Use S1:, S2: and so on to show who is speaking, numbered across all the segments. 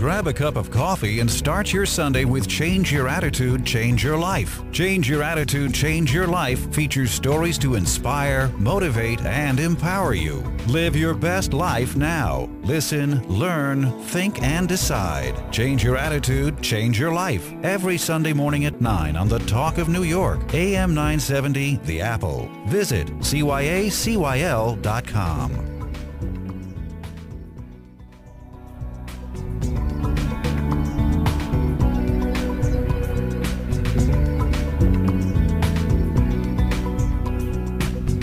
S1: Grab a cup of coffee and start your Sunday with Change Your Attitude, Change Your Life. Change Your Attitude, Change Your Life features stories to inspire, motivate, and empower you. Live your best life now. Listen, learn, think, and decide. Change Your Attitude, Change Your Life. Every Sunday morning at 9 on the Talk of New York, AM 970, The Apple. Visit cyacyl.com.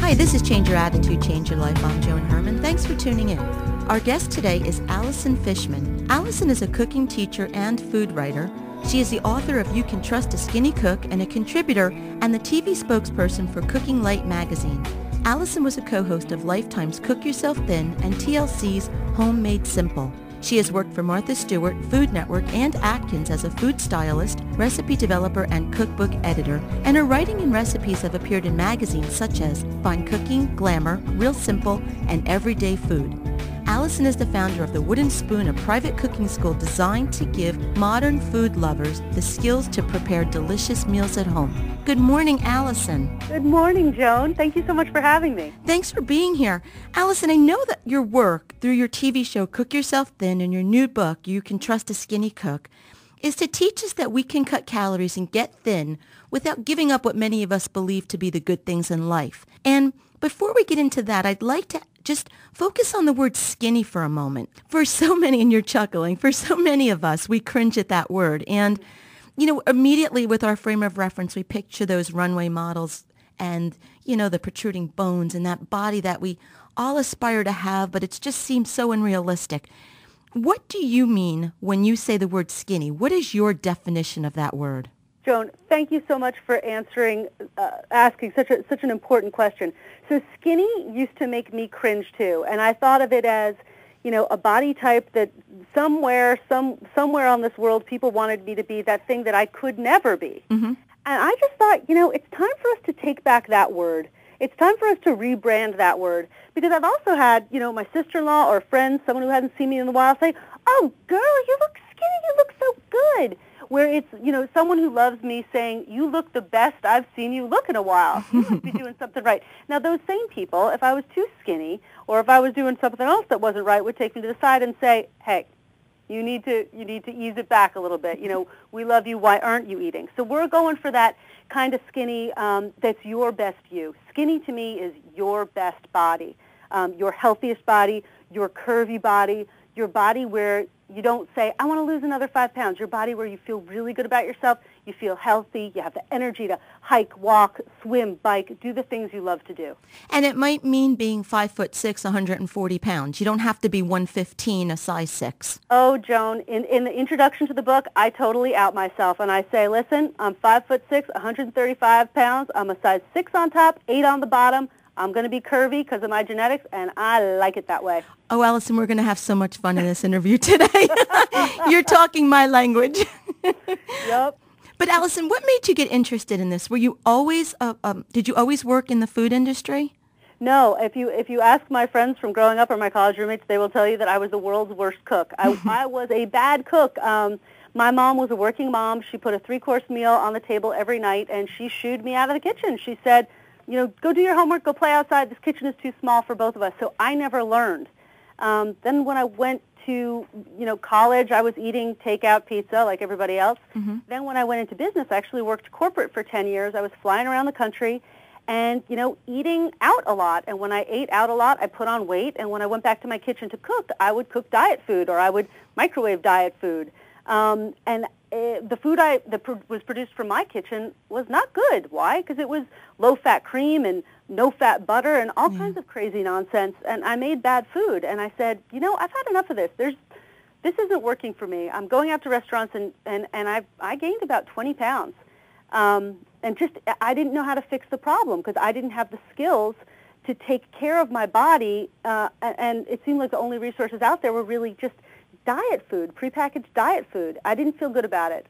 S2: Hi, this is Change Your Attitude, Change Your Life. I'm Joan Herman. Thanks for tuning in. Our guest today is Allison Fishman. Allison is a cooking teacher and food writer. She is the author of You Can Trust a Skinny Cook and a contributor and the TV spokesperson for Cooking Light magazine. Allison was a co-host of Lifetime's Cook Yourself Thin and TLC's Homemade Simple. She has worked for Martha Stewart, Food Network, and Atkins as a food stylist, recipe developer, and cookbook editor, and her writing and recipes have appeared in magazines such as Fine Cooking, Glamour, Real Simple, and Everyday Food. Allison is the founder of The Wooden Spoon, a private cooking school designed to give modern food lovers the skills to prepare delicious meals at home. Good morning, Allison.
S3: Good morning, Joan. Thank you so much for having me.
S2: Thanks for being here. Allison, I know that your work through your TV show, Cook Yourself Thin, and your new book, You Can Trust a Skinny Cook, is to teach us that we can cut calories and get thin without giving up what many of us believe to be the good things in life. And before we get into that, I'd like to just focus on the word skinny for a moment. For so many, and you're chuckling, for so many of us, we cringe at that word. And, you know, immediately with our frame of reference, we picture those runway models and, you know, the protruding bones and that body that we all aspire to have, but it just seems so unrealistic. What do you mean when you say the word skinny? What is your definition of that word?
S3: Joan, thank you so much for asking such an important question. So skinny used to make me cringe too, and I thought of it as, you know, a body type that somewhere on this world people wanted me to be that thing that I could never be. Mm-hmm. And I just thought, you know, it's time for us to take back that word. It's time for us to rebrand that word, because I've also had, you know, my sister-in-law or friends, someone who hadn't seen me in a while, say, "Oh, girl, you look skinny, you look so good." Where it's, you know, someone who loves me saying, "You look the best I've seen you look in a while. You must be doing something right." Now, those same people, if I was too skinny or if I was doing something else that wasn't right, would take me to the side and say, "Hey, you need to ease it back a little bit. You know, we love you. Why aren't you eating?" So we're going for that kind of skinny that's your best you. Skinny to me is your best body, your healthiest body, your curvy body, your body where you don't say, "I want to lose another 5 pounds." Your body where you feel really good about yourself, you feel healthy, you have the energy to hike, walk, swim, bike, do the things you love to do.
S2: And it might mean being 5'6", 140 pounds. You don't have to be 115, a size 6.
S3: Oh, Joan, in the introduction to the book, I totally out myself, and I say, listen, I'm 5'6", 135 pounds. I'm a size 6 on top, 8 on the bottom. I'm going to be curvy because of my genetics, and I like it that way.
S2: Oh, Allison, we're going to have so much fun in this interview today. You're talking my language.
S3: Yep.
S2: But Allison, what made you get interested in this? Were you always, did you always work in the food industry?
S3: No. If you ask my friends from growing up or my college roommates, they will tell you that I was the world's worst cook. I was a bad cook. My mom was a working mom. She put a 3-course meal on the table every night, and she shooed me out of the kitchen. She said, you know, go do your homework, go play outside. This kitchen is too small for both of us. So I never learned. Then when I went to, you know, college, I was eating takeout pizza like everybody else. Mm-hmm. Then when I went into business, I actually worked corporate for 10 years. I was flying around the country and, you know, eating out a lot. And when I ate out a lot, I put on weight. And when I went back to my kitchen to cook, I would cook diet food or I would microwave diet food. The food that was produced from my kitchen was not good. Why? Because it was low-fat cream and no-fat butter and all kinds of crazy nonsense. And I made bad food. And I said, you know, I've had enough of this. This isn't working for me. I'm going out to restaurants and I gained about 20 pounds. And just I didn't know how to fix the problem because I didn't have the skills to take care of my body. And it seemed like the only resources out there were really just diet food, prepackaged diet food. I didn't feel good about it.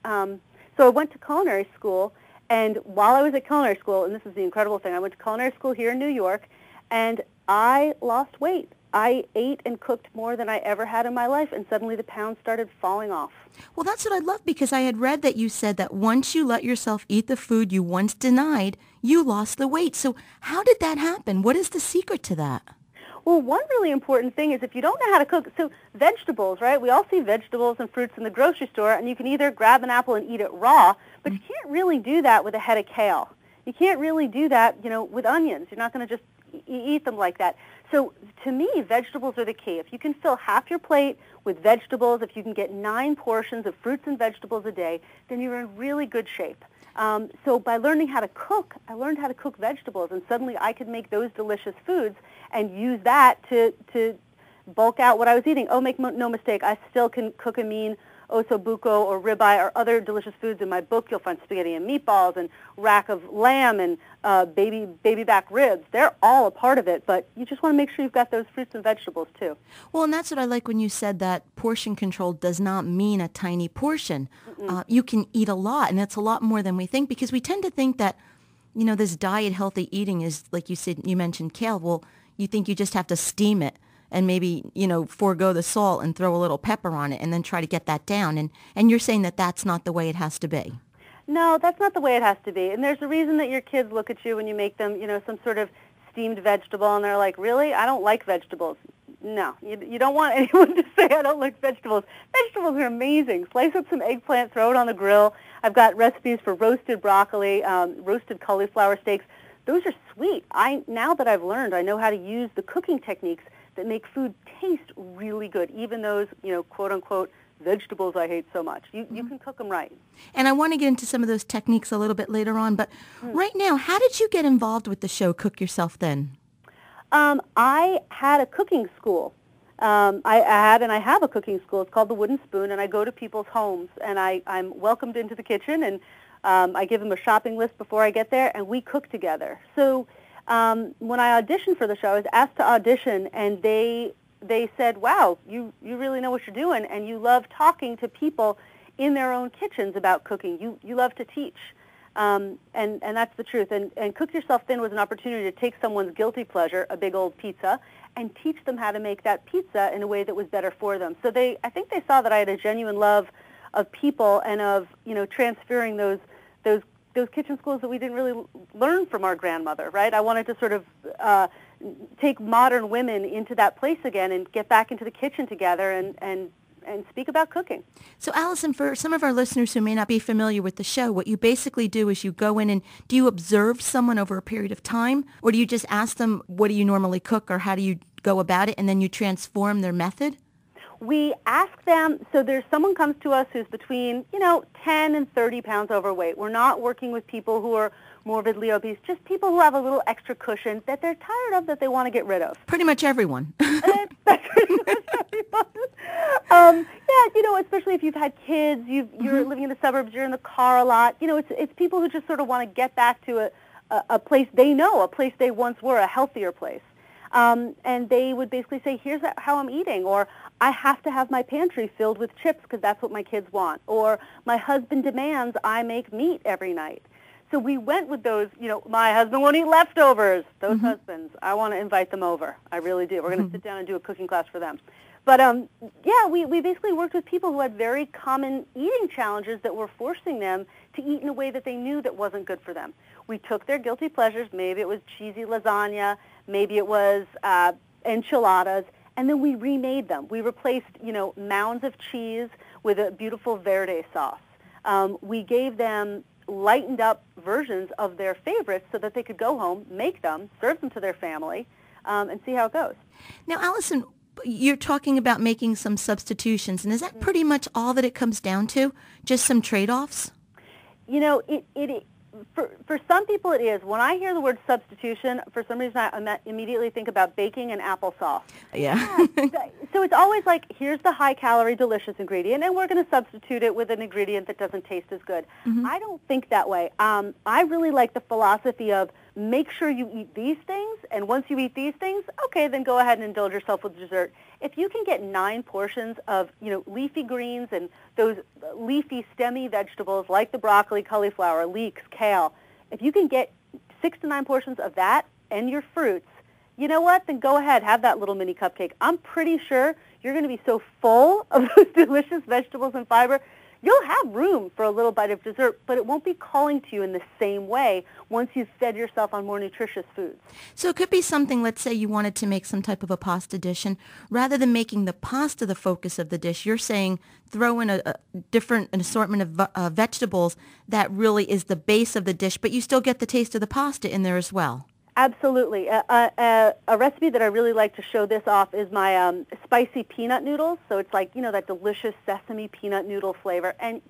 S3: So I went to culinary school, and while I was at culinary school, and this is the incredible thing, I went to culinary school here in New York, and I lost weight. I ate and cooked more than I ever had in my life, and suddenly the pounds started falling off.
S2: Well, that's what I love, because I had read that you said that once you let yourself eat the food you once denied, you lost the weight. So how did that happen? What is the secret to that?
S3: Well, one really important thing is if you don't know how to cook, so vegetables, right? We all see vegetables and fruits in the grocery store, and you can either grab an apple and eat it raw, but you can't really do that with a head of kale. You can't really do that, with onions. You're not going to just eat them like that. So to me, vegetables are the key. If you can fill half your plate with vegetables, if you can get 9 portions of fruits and vegetables a day, then you're in really good shape. So by learning how to cook, I learned how to cook vegetables, and suddenly I could make those delicious foods and use that to bulk out what I was eating. Oh, make no mistake, I still can cook a mean ossobuco or ribeye or other delicious foods. In my book, you'll find spaghetti and meatballs and rack of lamb and baby back ribs. They're all a part of it, but you just want to make sure you've got those fruits and vegetables too.
S2: Well, and that's what I like when you said that portion control does not mean a tiny portion. You can eat a lot, and it's a lot more than we think, because we tend to think that, this diet healthy eating is, like you said, you mentioned kale. Well, you think you just have to steam it and maybe, forego the salt and throw a little pepper on it and then try to get that down. And you're saying that that's not the way it has to be.
S3: No, that's not the way it has to be. And there's a reason that your kids look at you when you make them, some sort of steamed vegetable, and they're like, really? I don't like vegetables. No, you don't want anyone to say, I don't like vegetables. Vegetables are amazing. Slice up some eggplant, throw it on the grill. I've got recipes for roasted broccoli, roasted cauliflower steaks. Those are sweet. Now that I've learned, I know how to use the cooking techniques that make food taste really good, even those, quote-unquote, vegetables I hate so much. You can cook them right.
S2: And I want to get into some of those techniques a little bit later on, but right now, how did you get involved with the show Cook Yourself Thin?
S3: I had a cooking school. I had and I have a cooking school. It's called The Wooden Spoon, and I go to people's homes, and I'm welcomed into the kitchen, and I give them a shopping list before I get there, and we cook together. So when I auditioned for the show, I was asked to audition, and they said, wow, you really know what you're doing, and you love talking to people in their own kitchens about cooking. You love to teach. And that's the truth. And Cook Yourself Thin was an opportunity to take someone's guilty pleasure, a big old pizza, and teach them how to make that pizza in a way that was better for them. So I think they saw that I had a genuine love of people and of, transferring those kitchen skills that we didn't really learn from our grandmother, right? I wanted to sort of take modern women into that place again and get back into the kitchen together and speak about cooking.
S2: So, Allison, for some of our listeners who may not be familiar with the show, what you basically do is you go in and do you observe someone over a period of time, or do you just ask them, what do you normally cook, or how do you go about it, and then you transform their method?
S3: We ask them, so someone comes to us who's between, 10 and 30 pounds overweight. We're not working with people who are morbidly obese, just people who have a little extra cushion that they're tired of, that they want to get rid of.
S2: Pretty much everyone.
S3: That's pretty much everyone. Especially if you've had kids, you're living in the suburbs, you're in the car a lot. It's people who just sort of want to get back to a place they know, a place they once were, a healthier place. And they would basically say, here's how I'm eating, or I have to have my pantry filled with chips because that's what my kids want, or my husband demands I make meat every night. So we went with those, my husband won't eat leftovers. Those husbands, I want to invite them over. I really do. We're going to sit down and do a cooking class for them. But, we basically worked with people who had very common eating challenges that were forcing them to eat in a way that they knew that wasn't good for them. We took their guilty pleasures. Maybe it was cheesy lasagna. Maybe it was enchiladas. And then we remade them. We replaced, mounds of cheese with a beautiful verde sauce. We gave them lightened up versions of their favorites so that they could go home, make them, serve them to their family, and see how it goes.
S2: Now, Allison, you're talking about making some substitutions, and is that pretty much all that it comes down to? Just some trade-offs?
S3: For some people it is. When I hear the word substitution, for some reason I immediately think about baking and applesauce.
S2: Yeah.
S3: So it's always like, here's the high-calorie, delicious ingredient, and we're going to substitute it with an ingredient that doesn't taste as good. I don't think that way. I really like the philosophy of make sure you eat these things, and once you eat these things, okay, then go ahead and indulge yourself with dessert. If you can get 9 portions of, leafy greens and those leafy, stemmy vegetables like the broccoli, cauliflower, leeks, kale, if you can get 6 to 9 portions of that and your fruits, you know what? Then go ahead, have that little mini cupcake. I'm pretty sure you're going to be so full of those delicious vegetables and fiber, you'll have room for a little bite of dessert, but it won't be calling to you in the same way once you've fed yourself on more nutritious foods.
S2: So it could be something, let's say you wanted to make some type of a pasta dish, and rather than making the pasta the focus of the dish, you're saying throw in an assortment of vegetables that really is the base of the dish, but you still get the taste of the pasta in there as well.
S3: Absolutely. A recipe that I really like to show this off is my spicy peanut noodles. So it's like, that delicious sesame peanut noodle flavor. And,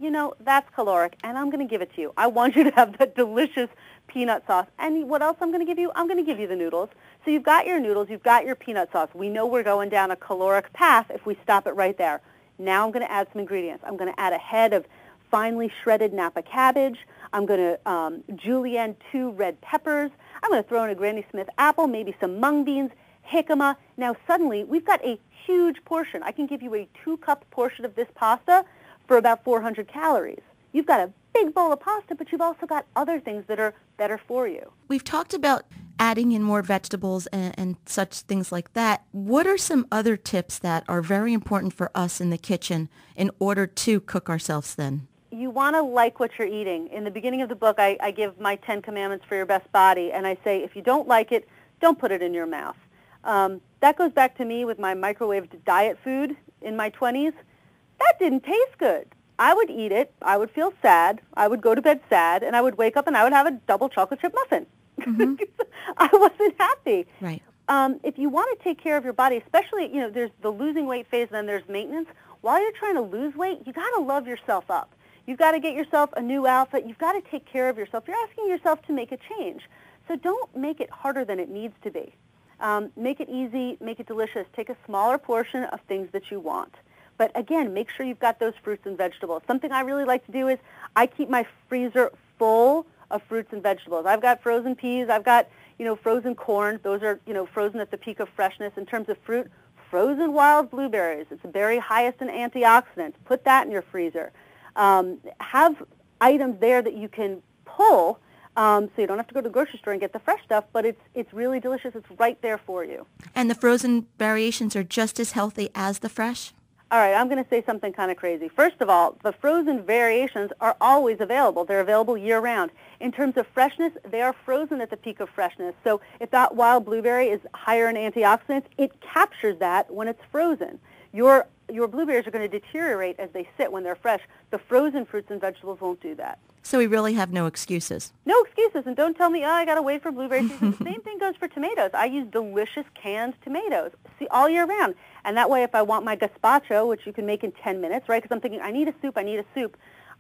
S3: that's caloric, and I'm going to give it to you. I want you to have that delicious peanut sauce. And what else I'm going to give you? I'm going to give you the noodles. So you've got your noodles, you've got your peanut sauce. We know we're going down a caloric path if we stop it right there. Now I'm going to add some ingredients. I'm going to add a head of finely shredded Napa cabbage. I'm going to julienne 2 red peppers. I'm going to throw in a Granny Smith apple, maybe some mung beans, jicama. Now suddenly we've got a huge portion. I can give you a 2-cup portion of this pasta for about 400 calories. You've got a big bowl of pasta, but you've also got other things that are better for you.
S2: We've talked about adding in more vegetables and such things like that. What are some other tips that are very important for us in the kitchen in order to cook ourselves thin?
S3: You want to like what you're eating. In the beginning of the book, I give my 10 commandments for your best body, and I say if you don't like it, don't put it in your mouth. That goes back to me with my microwaved diet food in my 20s. That didn't taste good. I would eat it, I would feel sad, I would go to bed sad, and I would wake up and I would have a double chocolate chip muffin. Mm-hmm. I wasn't happy.
S2: Right.
S3: If you want to take care of your body, especially, there's the losing weight phase, and then there's maintenance. While you're trying to lose weight, you got to love yourself up. You've got to get yourself a new outfit. You've got to take care of yourself. You're asking yourself to make a change. So don't make it harder than it needs to be. Make it easy. Make it delicious. Take a smaller portion of things that you want. But again, make sure you've got those fruits and vegetables. Something I really like to do is I keep my freezer full of fruits and vegetables. I've got frozen peas. I've got, frozen corn. Those are, frozen at the peak of freshness. In terms of fruit, frozen wild blueberries. It's the very highest in antioxidants. Put that in your freezer. Have items there that you can pull so you don't have to go to the grocery store and get the fresh stuff, but it's really delicious. It's right there for you.
S2: And the frozen variations are just as healthy as the fresh?
S3: All right, I'm going to say something kind of crazy. First of all, the frozen variations are always available. They're available year-round. In terms of freshness, they are frozen at the peak of freshness. So if that wild blueberry is higher in antioxidants, it captures that when it's frozen. Your blueberries are going to deteriorate as they sit when they're fresh. The frozen fruits and vegetables won't do that.
S2: So we really have no excuses.
S3: No excuses. And don't tell me, I got to wait for blueberry season. The same thing goes for tomatoes. I use delicious canned tomatoes all year round. And that way, if I want my gazpacho, which you can make in 10 minutes, right, because I'm thinking, I need a soup. I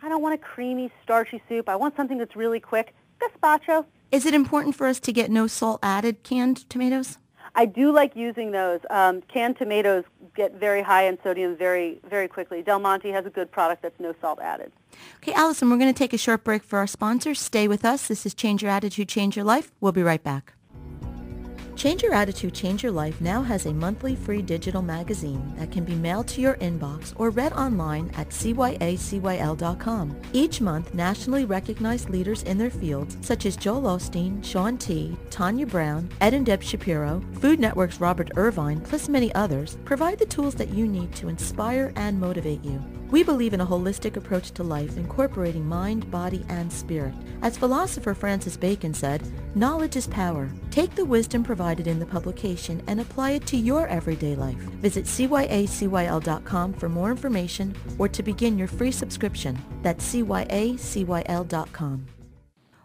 S3: don't want a creamy, starchy soup. I want something that's really quick. Gazpacho.
S2: Is it important for us to get no salt added canned tomatoes?
S3: I do like using those. Canned tomatoes get very high in sodium very, very quickly. Del Monte has a good product that's no salt added.
S2: Okay, Allison, we're going to take a short break for our sponsors. Stay with us. This is Change Your Attitude, Change Your Life. We'll be right back. Change Your Attitude, Change Your Life now has a monthly free digital magazine that can be mailed to your inbox or read online at cyacyl.com. Each month, nationally recognized leaders in their fields, such as Joel Osteen, Shaun T., Tanya Brown, Ed and Deb Shapiro, Food Network's Robert Irvine, plus many others, provide the tools that you need to inspire and motivate you. We believe in a holistic approach to life, incorporating mind, body, and spirit. As philosopher Francis Bacon said, knowledge is power. Take the wisdom provided in the publication and apply it to your everyday life. Visit cyacyl.com for more information or to begin your free subscription. That's cyacyl.com.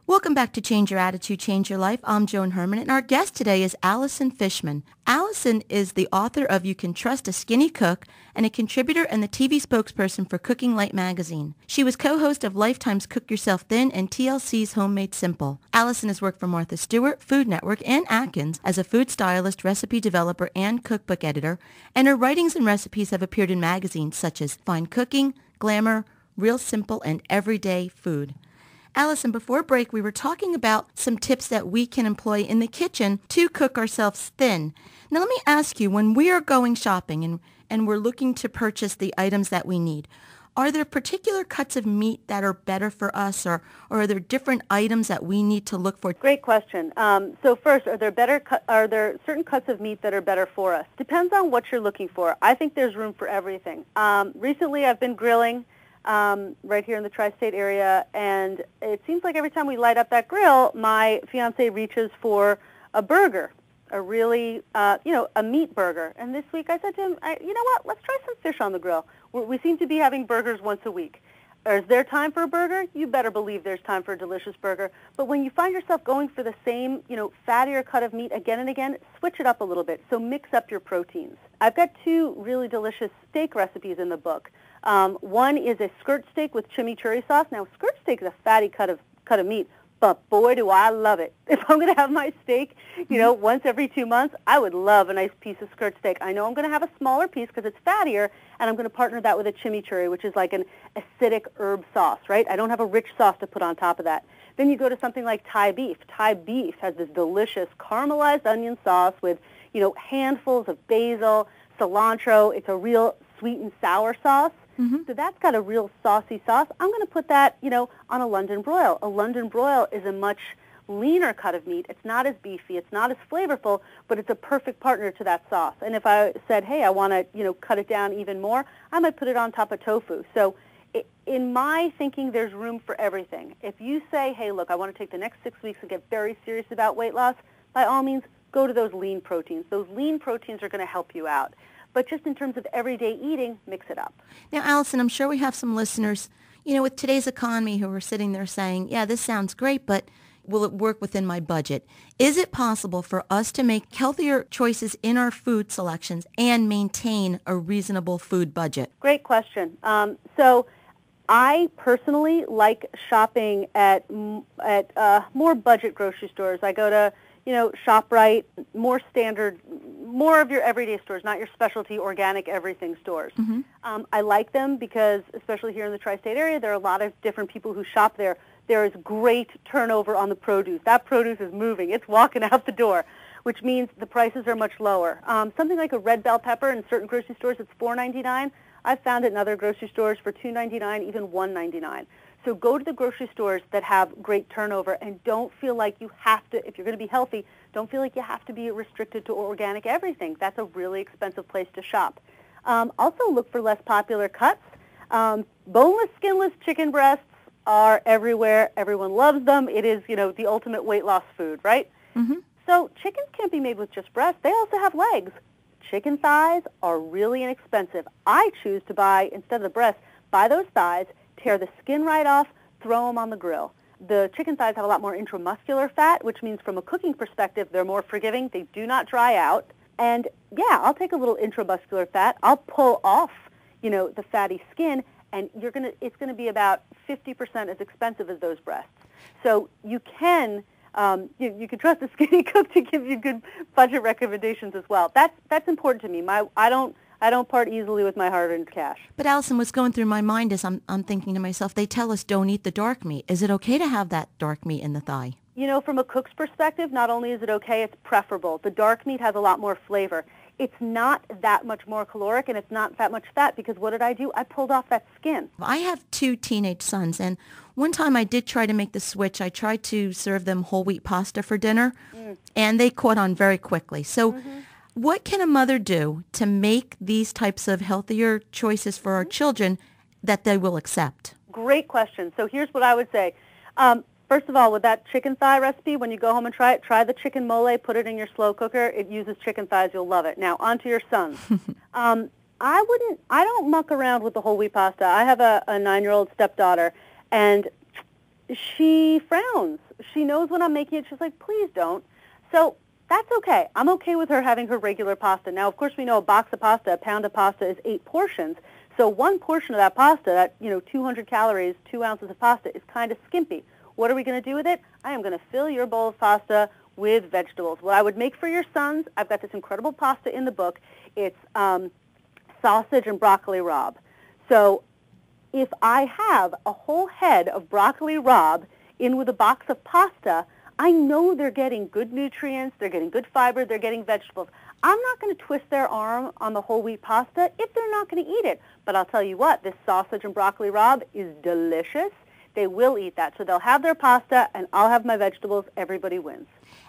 S2: Welcome back to Change Your Attitude, Change Your Life. I'm Joan Herman, and our guest today is Allison Fishman. Allison is the author of You Can Trust a Skinny Cook and a contributor and the TV spokesperson for Cooking Light magazine. She was co-host of Lifetime's Cook Yourself Thin and TLC's Homemade Simple. Allison has worked for Martha Stewart, Food Network, and Atkins as a food stylist, recipe developer, and cookbook editor, and her writings and recipes have appeared in magazines such as Fine Cooking, Glamour, Real Simple, and Everyday Food. Allison, before break, we were talking about some tips that we can employ in the kitchen to cook ourselves thin. Now, let me ask you, when we are going shopping and we're looking to purchase the items that we need, Are there particular cuts of meat that are better for us, or are there different items that we need to look for?
S3: Great question. So first, are there certain cuts of meat that are better for us? Depends on what you're looking for. I think there's room for everything. Recently, I've been grilling right here in the tri-state area, and it seems like every time we light up that grill, my fiance reaches for a burger, a really, a meat burger. And this week I said to him, you know what, let's try some fish on the grill. We seem to be having burgers once a week. Is there time for a burger? You better believe there's time for a delicious burger. But when you find yourself going for the same, fattier cut of meat again and again, switch it up a little bit. So mix up your proteins. I've got 2 really delicious steak recipes in the book. One is a skirt steak with chimichurri sauce. Now, skirt steak is a fatty cut of meat, but boy, do I love it. If I'm going to have my steak, once every 2 months, I would love a nice piece of skirt steak. I know I'm going to have a smaller piece because it's fattier, and I'm going to partner that with a chimichurri, which is like an acidic herb sauce, right? I don't have a rich sauce to put on top of that. Then you go to something like Thai beef. Thai beef has this delicious caramelized onion sauce with, handfuls of basil, cilantro. It's a real sweet and sour sauce. Mm-hmm. So that's got a real saucy sauce. I'm going to put that, on a London broil. A London broil is a much leaner cut of meat. It's not as beefy. It's not as flavorful, but it's a perfect partner to that sauce. And if I said, hey, I want to, cut it down even more, I might put it on top of tofu. So in my thinking, there's room for everything. If you say, hey, look, I want to take the next 6 weeks and get very serious about weight loss, by all means, go to those lean proteins. Those lean proteins are going to help you out. But just in terms of everyday eating, mix it up.
S2: Now, Allison, I'm sure we have some listeners, with today's economy who are sitting there saying, yeah, this sounds great, but will it work within my budget? Is it possible for us to make healthier choices in our food selections and maintain a reasonable food budget?
S3: Great question. So I personally like shopping at more budget grocery stores. I go to ShopRite, more standard, more of your everyday stores, not your specialty organic everything stores. Mm-hmm. I like them because, especially here in the tri-state area, there are a lot of different people who shop there. There is great turnover on the produce. That produce is moving. It's walking out the door, which means the prices are much lower. Something like a red bell pepper in certain grocery stores, it's $4.99. I've found it in other grocery stores for $2.99, even $1.99. So go to the grocery stores that have great turnover, and don't feel like you have to, if you're going to be healthy, don't feel like you have to be restricted to organic everything. That's a really expensive place to shop. Also look for less popular cuts. Boneless, skinless chicken breasts are everywhere. Everyone loves them. It is, the ultimate weight loss food, right? Mm-hmm. So chickens can't be made with just breasts. They also have legs. Chicken thighs are really inexpensive. I choose to buy, instead of the breasts, buy those thighs, tear the skin right off, throw them on the grill. The chicken thighs have a lot more intramuscular fat, which means from a cooking perspective, they're more forgiving. They do not dry out. And yeah, I'll take a little intramuscular fat. I'll pull off, the fatty skin, and it's going to be about 50% as expensive as those breasts. So you can you can trust a skinny cook to give you good budget recommendations as well. That's important to me. I don't part easily with my hard-earned cash.
S2: But Allison, what's going through my mind is I'm thinking to myself, they tell us don't eat the dark meat. Is it okay to have that dark meat in the thigh?
S3: From a cook's perspective, not only is it okay, it's preferable. The dark meat has a lot more flavor. It's not that much more caloric, and it's not that much fat, because what did I do? I pulled off that skin.
S2: I have 2 teenage sons, and one time I did try to make the switch. I tried to serve them whole wheat pasta for dinner, and they caught on very quickly. So what can a mother do to make these types of healthier choices for our children that they will accept?
S3: Great question. So here's what I would say. First of all, with that chicken thigh recipe, when you go home and try the chicken mole, put it in your slow cooker. It uses chicken thighs. You'll love it. Now, on to your sons. I don't muck around with the whole wheat pasta. I have a 9-year-old stepdaughter, and she frowns. She knows when I'm making it. She's like, please don't. So that's okay. I'm okay with her having her regular pasta. Now, of course, we know a box of pasta, a pound of pasta is 8 portions. So one portion of that pasta, that 200 calories, 2 ounces of pasta, is kind of skimpy. What are we going to do with it? I am going to fill your bowl of pasta with vegetables. What I would make for your sons, I've got this incredible pasta in the book. It's sausage and broccoli rabe. So if I have a whole head of broccoli rabe in with a box of pasta, I know they're getting good nutrients, they're getting good fiber, they're getting vegetables. I'm not going to twist their arm on the whole wheat pasta if they're not going to eat it. But I'll tell you what, this sausage and broccoli rabe is delicious. They will eat that. So they'll have their pasta, and I'll have my vegetables. Everybody wins.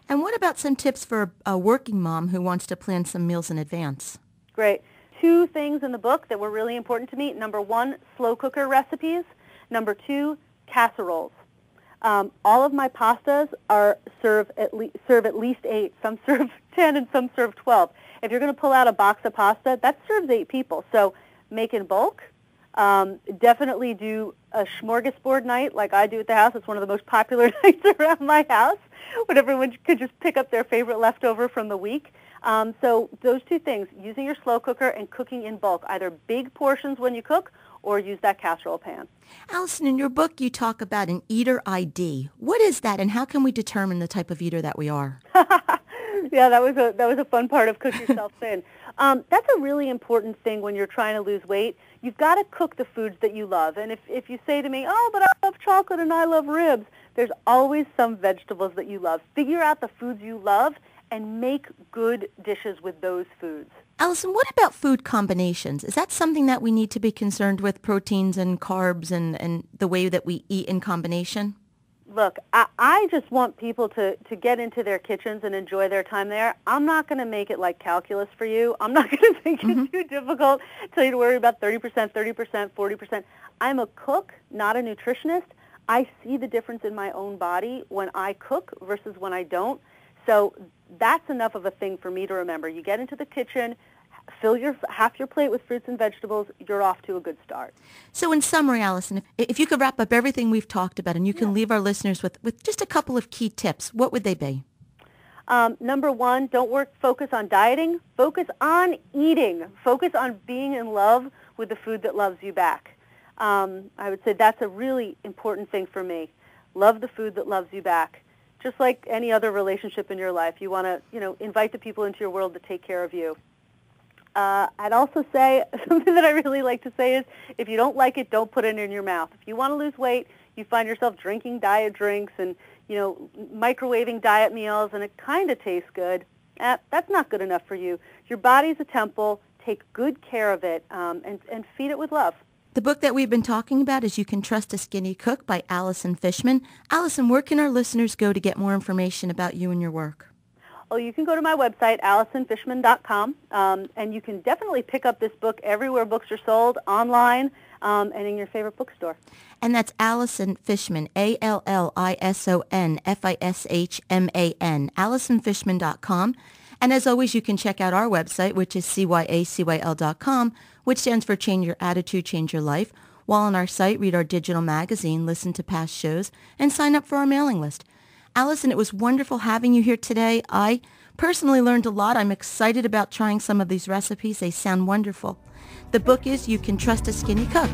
S2: And what about some tips for a working mom who wants to plan some meals in advance?
S3: Great. 2 things in the book that were really important to me. Number 1, slow cooker recipes. Number 2, casseroles. All of my pastas serve at least 8. Some serve 10 and some serve 12. If you're going to pull out a box of pasta, that serves 8 people. So make in bulk. Definitely do a smorgasbord night like I do at the house. It's one of the most popular nights around my house when everyone could just pick up their favorite leftover from the week. So those 2 things, using your slow cooker and cooking in bulk, either big portions when you cook or use that casserole pan.
S2: Allison, in your book you talk about an eater ID. What is that, and how can we determine the type of eater that we are?
S3: Yeah, that was a fun part of Cook Yourself Thin. That's a really important thing when you're trying to lose weight. You've got to cook the foods that you love. And if you say to me, oh, but I love chocolate and I love ribs, there's always some vegetables that you love. Figure out the foods you love and make good dishes with those foods.
S2: Allison, what about food combinations? Is that something that we need to be concerned with, proteins and carbs and the way that we eat in combination?
S3: Look, I just want people to get into their kitchens and enjoy their time there. I'm not going to make it like calculus for you. I'm not going to make it too difficult, tell you to worry about 30%, 30%, 40%. I'm a cook, not a nutritionist. I see the difference in my own body when I cook versus when I don't. So that's enough of a thing for me to remember. You get into the kitchen, fill half your plate with fruits and vegetables, you're off to a good start.
S2: So in summary, Allison, if you could wrap up everything we've talked about and you can leave our listeners with just a couple of key tips, what would they be?
S3: Number 1, don't focus on dieting. Focus on eating. Focus on being in love with the food that loves you back. I would say that's a really important thing for me. Love the food that loves you back. Just like any other relationship in your life, you want to, invite the people into your world to take care of you. I'd also say something that I really like to say is, if you don't like it, don't put it in your mouth. If you want to lose weight, you find yourself drinking diet drinks and, microwaving diet meals, and it kind of tastes good. That's not good enough for you. Your body's a temple. Take good care of it and feed it with love.
S2: The book that we've been talking about is You Can Trust a Skinny Cook by Allison Fishman. Allison, where can our listeners go to get more information about you and your work?
S3: Oh, you can go to my website, AllisonFishman.com, and you can definitely pick up this book everywhere books are sold, online, and in your favorite bookstore.
S2: And that's Allison Fishman, ALLISONFISHMAN, AllisonFishman.com. And as always, you can check out our website, which is cyacyl.com, which stands for Change Your Attitude, Change Your Life. While on our site, read our digital magazine, listen to past shows, and sign up for our mailing list. Allison, it was wonderful having you here today. I personally learned a lot. I'm excited about trying some of these recipes. They sound wonderful. The book is You Can Trust a Skinny Cook.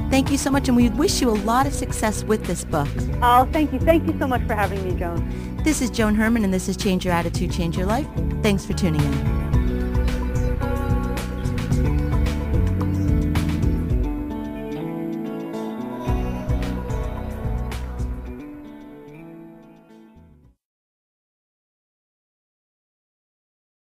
S2: Thank you so much, and we wish you a lot of success with this book.
S3: Oh, thank you. Thank you so much for having me, Joan.
S2: This is Joan Herman, and this is Change Your Attitude, Change Your Life. Thanks for tuning in.